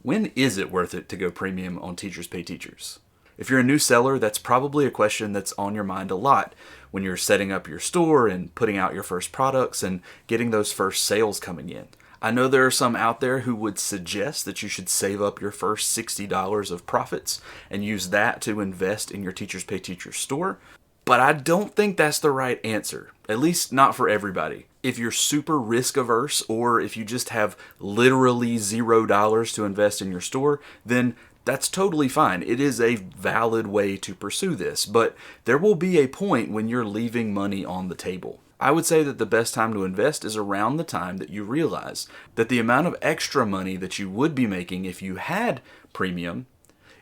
When is it worth it to go premium on Teachers Pay Teachers? If you're a new seller, that's probably a question that's on your mind a lot when you're setting up your store and putting out your first products and getting those first sales coming in. I know there are some out there who would suggest that you should save up your first $60 of profits and use that to invest in your Teachers Pay Teachers store, but I don't think that's the right answer, at least not for everybody. If you're super risk averse or if you just have literally $0 to invest in your store, then that's totally fine. It is a valid way to pursue this, but there will be a point when you're leaving money on the table. I would say that the best time to invest is around the time that you realize that the amount of extra money that you would be making if you had premium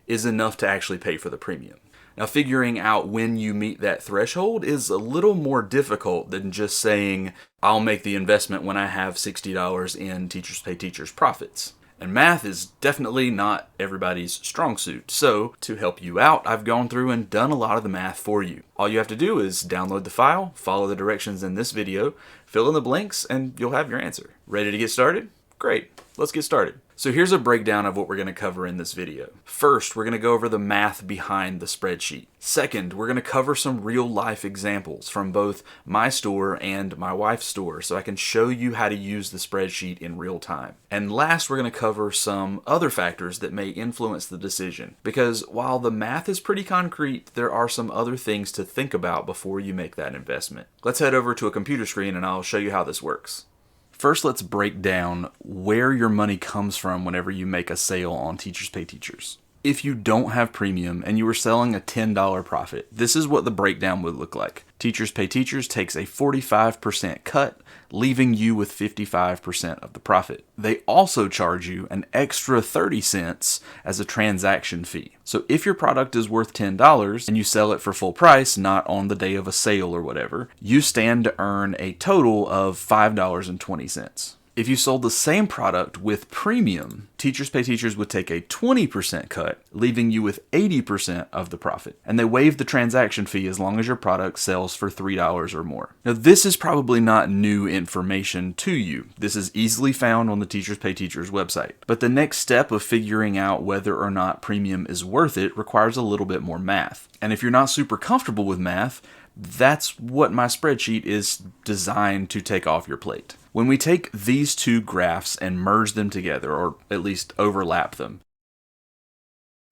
is enough to actually pay for the premium. Now, figuring out when you meet that threshold is a little more difficult than just saying, I'll make the investment when I have $60 in Teachers Pay Teachers profits. And math is definitely not everybody's strong suit. So to help you out, I've gone through and done a lot of the math for you. All you have to do is download the file, follow the directions in this video, fill in the blanks, and you'll have your answer. Ready to get started? Great, let's get started. So here's a breakdown of what we're going to cover in this video. First, we're going to go over the math behind the spreadsheet. Second, we're going to cover some real life examples from both my store and my wife's store so I can show you how to use the spreadsheet in real time. And last, we're going to cover some other factors that may influence the decision, because while the math is pretty concrete, there are some other things to think about before you make that investment. Let's head over to a computer screen and I'll show you how this works. First, let's break down where your money comes from whenever you make a sale on Teachers Pay Teachers. If you don't have premium and you were selling a $10 profit, this is what the breakdown would look like. Teachers Pay Teachers takes a 45% cut, leaving you with 55% of the profit. They also charge you an extra 30 cents as a transaction fee. So if your product is worth $10 and you sell it for full price, not on the day of a sale or whatever, you stand to earn a total of $5.20. If you sold the same product with premium, Teachers Pay Teachers would take a 20% cut, leaving you with 80% of the profit. And they waive the transaction fee as long as your product sells for $3 or more. Now, this is probably not new information to you. This is easily found on the Teachers Pay Teachers website. But the next step of figuring out whether or not premium is worth it requires a little bit more math. And if you're not super comfortable with math, that's what my spreadsheet is designed to take off your plate. When we take these two graphs and merge them together, or at least overlap them,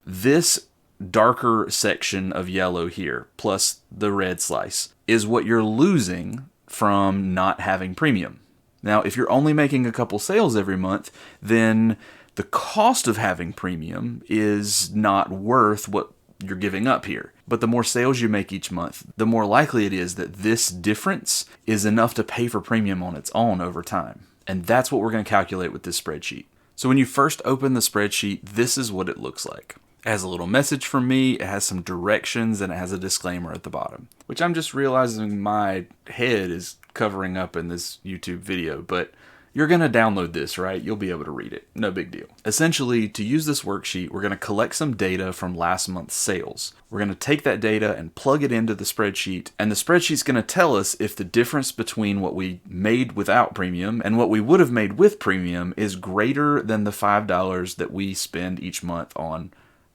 this darker section of yellow here, plus the red slice, is what you're losing from not having premium. Now, if you're only making a couple sales every month, then the cost of having premium is not worth what you're giving up here. But the more sales you make each month, the more likely it is that this difference is enough to pay for premium on its own over time. And that's what we're going to calculate with this spreadsheet. So when you first open the spreadsheet, this is what it looks like. It has a little message from me, it has some directions, and it has a disclaimer at the bottom, which I'm just realizing my head is covering up in this YouTube video, but you're going to download this, right? You'll be able to read it. No big deal. Essentially, to use this worksheet, we're going to collect some data from last month's sales. We're going to take that data and plug it into the spreadsheet, and the spreadsheet's going to tell us if the difference between what we made without premium and what we would have made with premium is greater than the $5 that we spend each month on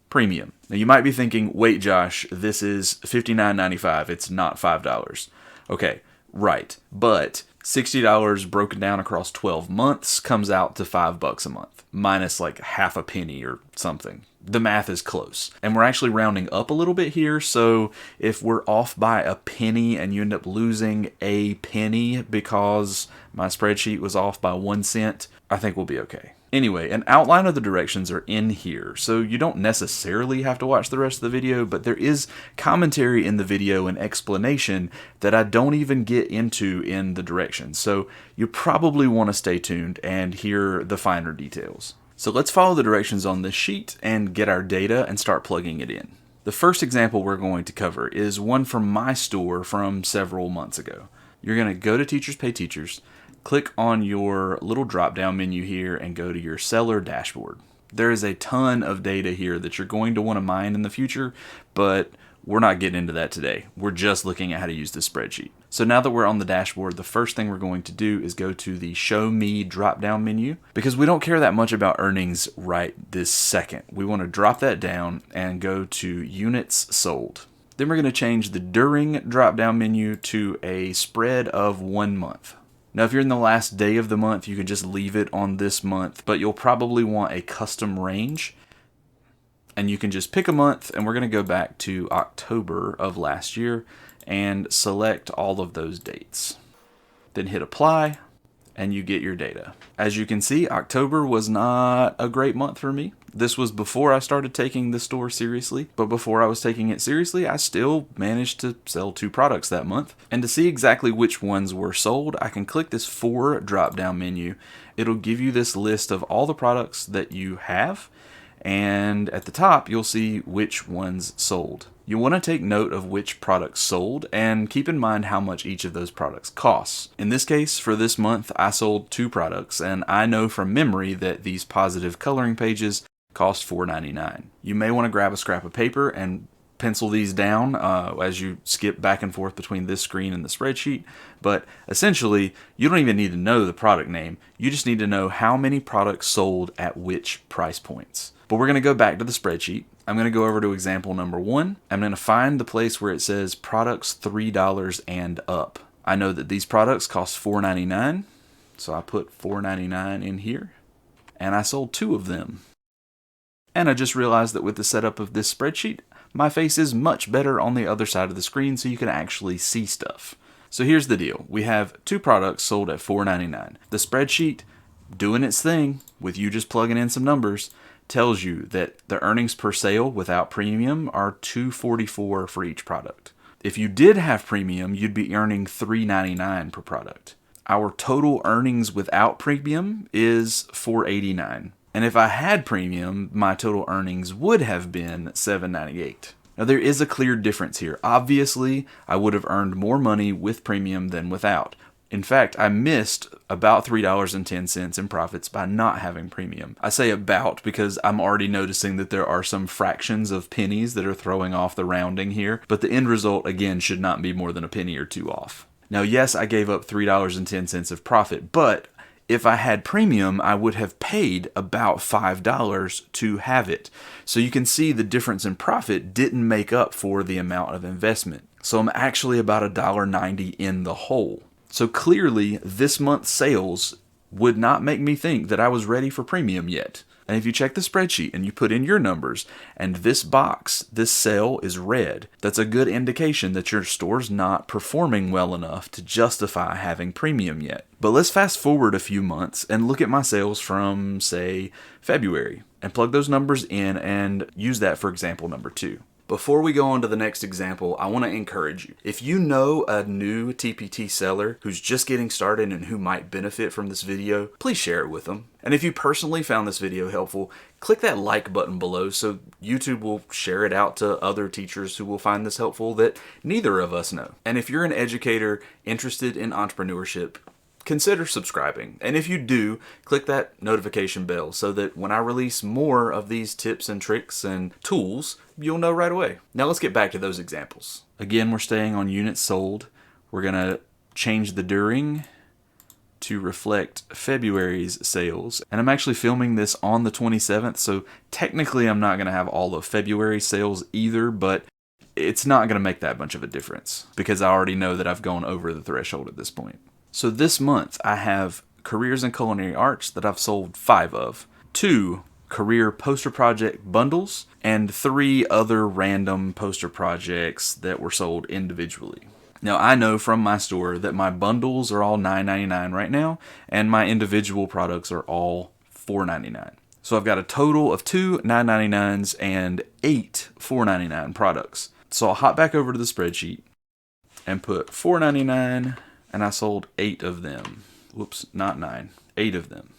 premium. Now, you might be thinking, wait, Josh, this is $59.95. It's not $5. Okay, right. But $60 broken down across 12 months comes out to $5 a month, minus like half a penny or something. The math is close. And we're actually rounding up a little bit here, so if we're off by a penny and you end up losing a penny because my spreadsheet was off by 1 cent, I think we'll be okay. Anyway, an outline of the directions are in here, so you don't necessarily have to watch the rest of the video, but there is commentary in the video and explanation that I don't even get into in the directions, so you probably want to stay tuned and hear the finer details. So let's follow the directions on this sheet and get our data and start plugging it in. The first example we're going to cover is one from my store from several months ago. You're going to go to Teachers Pay Teachers, click on your little drop-down menu here and go to your seller dashboard. There is a ton of data here that you're going to want to mine in the future, but we're not getting into that today. We're just looking at how to use this spreadsheet. So now that we're on the dashboard, the first thing we're going to do is go to the Show Me drop-down menu, because we don't care that much about earnings right this second. We want to drop that down and go to Units Sold. Then we're going to change the During drop-down menu to a spread of 1 month. Now, if you're in the last day of the month, you can just leave it on this month, but you'll probably want a custom range. And you can just pick a month, and we're going to go back to October of last year and select all of those dates. Then hit apply, and you get your data. As you can see, October was not a great month for me. This was before I started taking the store seriously, but before I was taking it seriously, I still managed to sell 2 products that month. And to see exactly which ones were sold, I can click this For drop-down menu. It'll give you this list of all the products that you have, and at the top, you'll see which ones sold. You want to take note of which products sold and keep in mind how much each of those products costs. In this case, for this month, I sold 2 products, and I know from memory that these positive coloring pages cost $4.99. You may want to grab a scrap of paper and pencil these down as you skip back and forth between this screen and the spreadsheet, but essentially, you don't even need to know the product name. You just need to know how many products sold at which price points. But we're going to go back to the spreadsheet. I'm going to go over to example number 1. I'm going to find the place where it says products $3 and up. I know that these products cost $4.99, so I put $4.99 in here, and I sold 2 of them. And I just realized that with the setup of this spreadsheet, my face is much better on the other side of the screen so you can actually see stuff. So here's the deal. We have 2 products sold at $4.99. The spreadsheet, doing its thing, with you just plugging in some numbers, tells you that the earnings per sale without premium are $2.44 for each product. If you did have premium, you'd be earning $3.99 per product. Our total earnings without premium is $4.89. And if I had premium, my total earnings would have been $7.98. Now there is a clear difference here. Obviously, I would have earned more money with premium than without. In fact, I missed about $3.10 in profits by not having premium. I say about because I'm already noticing that there are some fractions of pennies that are throwing off the rounding here, but the end result, again, should not be more than a penny or 2 off. Now, yes, I gave up $3.10 of profit, but if I had premium, I would have paid about $5 to have it. So you can see the difference in profit didn't make up for the amount of investment. So I'm actually about $1.90 in the hole. So clearly, this month's sales would not make me think that I was ready for premium yet. And if you check the spreadsheet and you put in your numbers, and this box, this cell is red, that's a good indication that your store's not performing well enough to justify having premium yet. But let's fast forward a few months and look at my sales from, say, February, and plug those numbers in and use that for example number 2. Before we go on to the next example, I want to encourage you. If you know a new TPT seller who's just getting started and who might benefit from this video, please share it with them. And if you personally found this video helpful, click that like button below so YouTube will share it out to other teachers who will find this helpful that neither of us know. And if you're an educator interested in entrepreneurship, consider subscribing. And if you do, click that notification bell so that when I release more of these tips and tricks and tools, you'll know right away. Now let's get back to those examples. Again, we're staying on units sold. We're going to change the during to reflect February's sales. And I'm actually filming this on the 27th, so technically I'm not going to have all of February's sales either, but it's not going to make that much of a difference because I already know that I've gone over the threshold at this point. So this month, I have careers in culinary arts that I've sold 5 of, 2 career poster project bundles, and 3 other random poster projects that were sold individually. Now, I know from my store that my bundles are all $9.99 right now, and my individual products are all $4.99. So I've got a total of 2 $9.99s and 8 $4.99 products. So I'll hop back over to the spreadsheet and put $4.99, and I sold 8 of them. Whoops, not 9, 8 of them.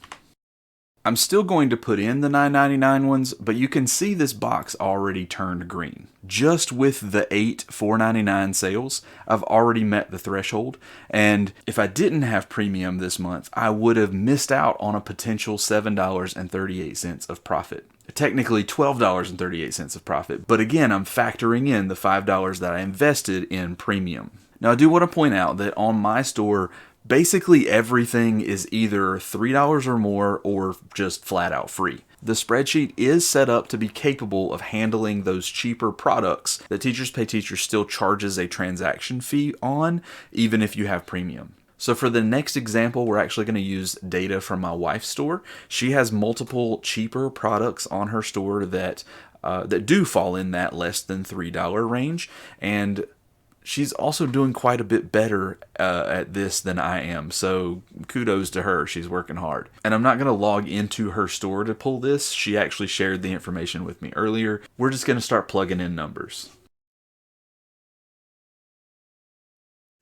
I'm still going to put in the $9.99 ones, but you can see this box already turned green. Just with the 8 $4.99 sales, I've already met the threshold, and if I didn't have premium this month, I would have missed out on a potential $7.38 of profit. Technically $12.38 of profit, but again, I'm factoring in the $5 that I invested in premium. Now, I do want to point out that on my store, basically everything is either $3 or more or just flat out free. The spreadsheet is set up to be capable of handling those cheaper products that Teachers Pay Teachers still charges a transaction fee on, even if you have premium. So for the next example, we're actually going to use data from my wife's store. She has multiple cheaper products on her store that do fall in that less than $3 range, and she's also doing quite a bit better at this than I am, so kudos to her. She's working hard. And I'm not going to log into her store to pull this. She actually shared the information with me earlier. We're just going to start plugging in numbers.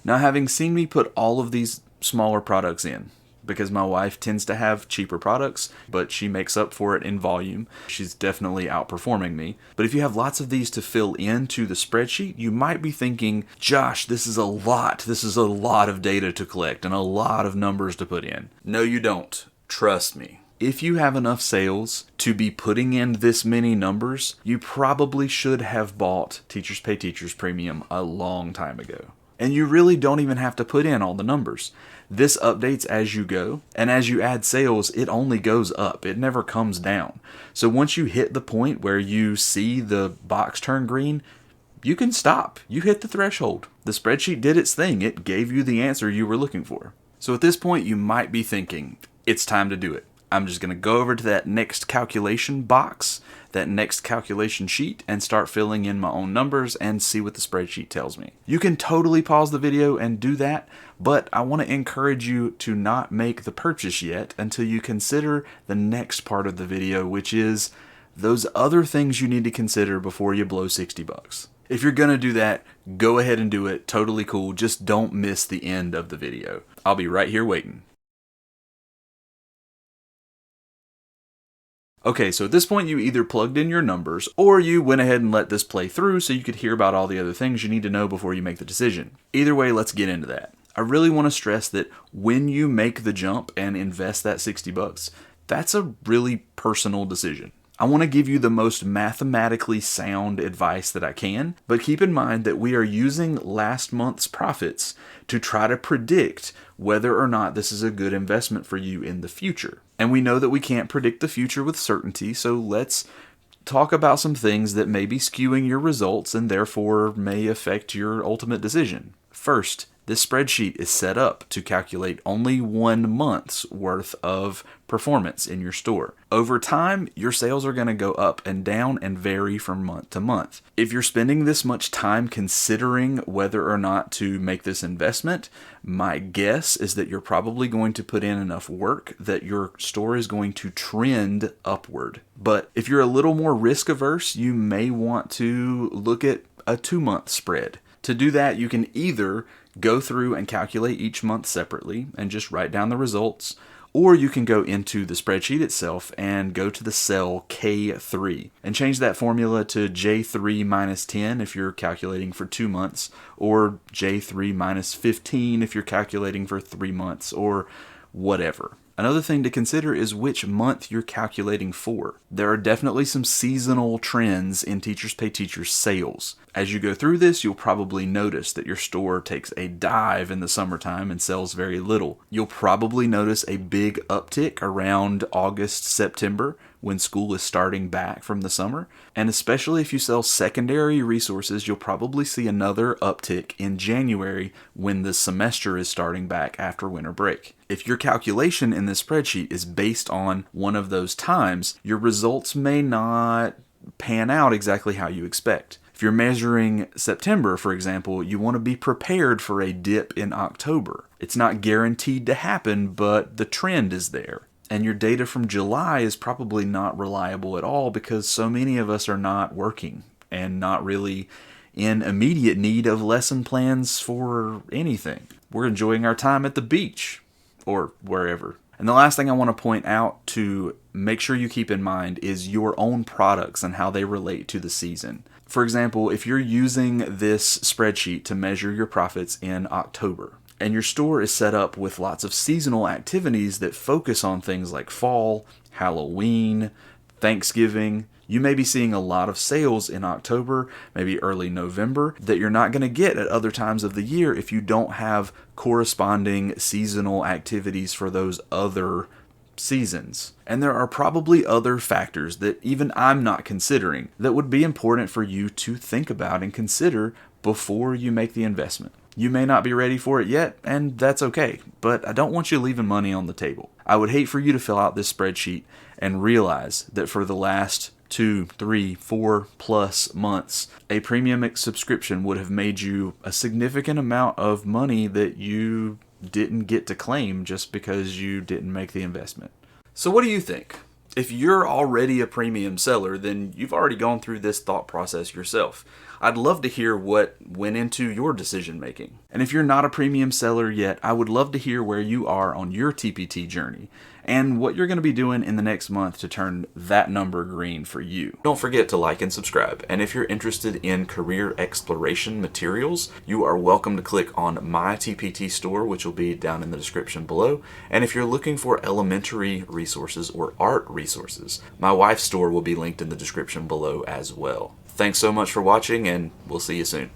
Now, having seen me put all of these smaller products in, because my wife tends to have cheaper products, but she makes up for it in volume. She's definitely outperforming me. But if you have lots of these to fill into the spreadsheet, you might be thinking, Josh, this is a lot. This is a lot of data to collect and a lot of numbers to put in. No, you don't. Trust me. If you have enough sales to be putting in this many numbers, you probably should have bought Teachers Pay Teachers Premium a long time ago. And you really don't even have to put in all the numbers. This updates as you go, and as you add sales, it only goes up. It never comes down. So once you hit the point where you see the box turn green, you can stop. You hit the threshold. The spreadsheet did its thing. It gave you the answer you were looking for. So at this point, you might be thinking, it's time to do it. I'm just going to go over to that next calculation box, that next calculation sheet, and start filling in my own numbers and see what the spreadsheet tells me. You can totally pause the video and do that, but I want to encourage you to not make the purchase yet until you consider the next part of the video, which is those other things you need to consider before you blow $60. If you're going to do that, go ahead and do it. Totally cool. Just don't miss the end of the video. I'll be right here waiting. Okay, so at this point you either plugged in your numbers or you went ahead and let this play through so you could hear about all the other things you need to know before you make the decision. Either way, let's get into that. I really want to stress that when you make the jump and invest that $60, that's a really personal decision. I want to give you the most mathematically sound advice that I can, but keep in mind that we are using last month's profits to try to predict whether or not this is a good investment for you in the future. And we know that we can't predict the future with certainty, so let's talk about some things that may be skewing your results and therefore may affect your ultimate decision. First, this spreadsheet is set up to calculate only 1 month's worth of performance in your store. Over time, your sales are going to go up and down and vary from month to month. If you're spending this much time considering whether or not to make this investment, my guess is that you're probably going to put in enough work that your store is going to trend upward. But if you're a little more risk averse, you may want to look at a 2-month spread. To do that, you can either go through and calculate each month separately and just write down the results, or you can go into the spreadsheet itself and go to the cell K3 and change that formula to J3 minus 10 if you're calculating for 2 months, or J3 minus 15 if you're calculating for 3 months, or whatever. Another thing to consider is which month you're calculating for. There are definitely some seasonal trends in Teachers Pay Teachers sales. As you go through this, you'll probably notice that your store takes a dive in the summertime and sells very little. You'll probably notice a big uptick around August, September, when school is starting back from the summer. And especially if you sell secondary resources, you'll probably see another uptick in January when the semester is starting back after winter break. If your calculation in this spreadsheet is based on one of those times, your results may not pan out exactly how you expect. If you're measuring September, for example, you want to be prepared for a dip in October. It's not guaranteed to happen, but the trend is there. And your data from July is probably not reliable at all because so many of us are not working and not really in immediate need of lesson plans for anything. We're enjoying our time at the beach or wherever. And the last thing I want to point out to make sure you keep in mind is your own products and how they relate to the season. For example, if you're using this spreadsheet to measure your profits in October, and your store is set up with lots of seasonal activities that focus on things like fall, Halloween, Thanksgiving, you may be seeing a lot of sales in October, maybe early November, that you're not going to get at other times of the year if you don't have corresponding seasonal activities for those other seasons. And there are probably other factors that even I'm not considering that would be important for you to think about and consider before you make the investment. You may not be ready for it yet, and that's okay, but I don't want you leaving money on the table. I would hate for you to fill out this spreadsheet and realize that for the last 2, 3, 4+ months, a premium subscription would have made you a significant amount of money that you didn't get to claim just because you didn't make the investment. So what do you think? If you're already a premium seller, then you've already gone through this thought process yourself. I'd love to hear what went into your decision making. And if you're not a premium seller yet, I would love to hear where you are on your TPT journey and what you're going to be doing in the next month to turn that number green for you. Don't forget to like and subscribe. And if you're interested in career exploration materials, you are welcome to click on my TPT Store, which will be down in the description below. And if you're looking for elementary resources or art resources, my wife's store will be linked in the description below as well. Thanks so much for watching, and we'll see you soon.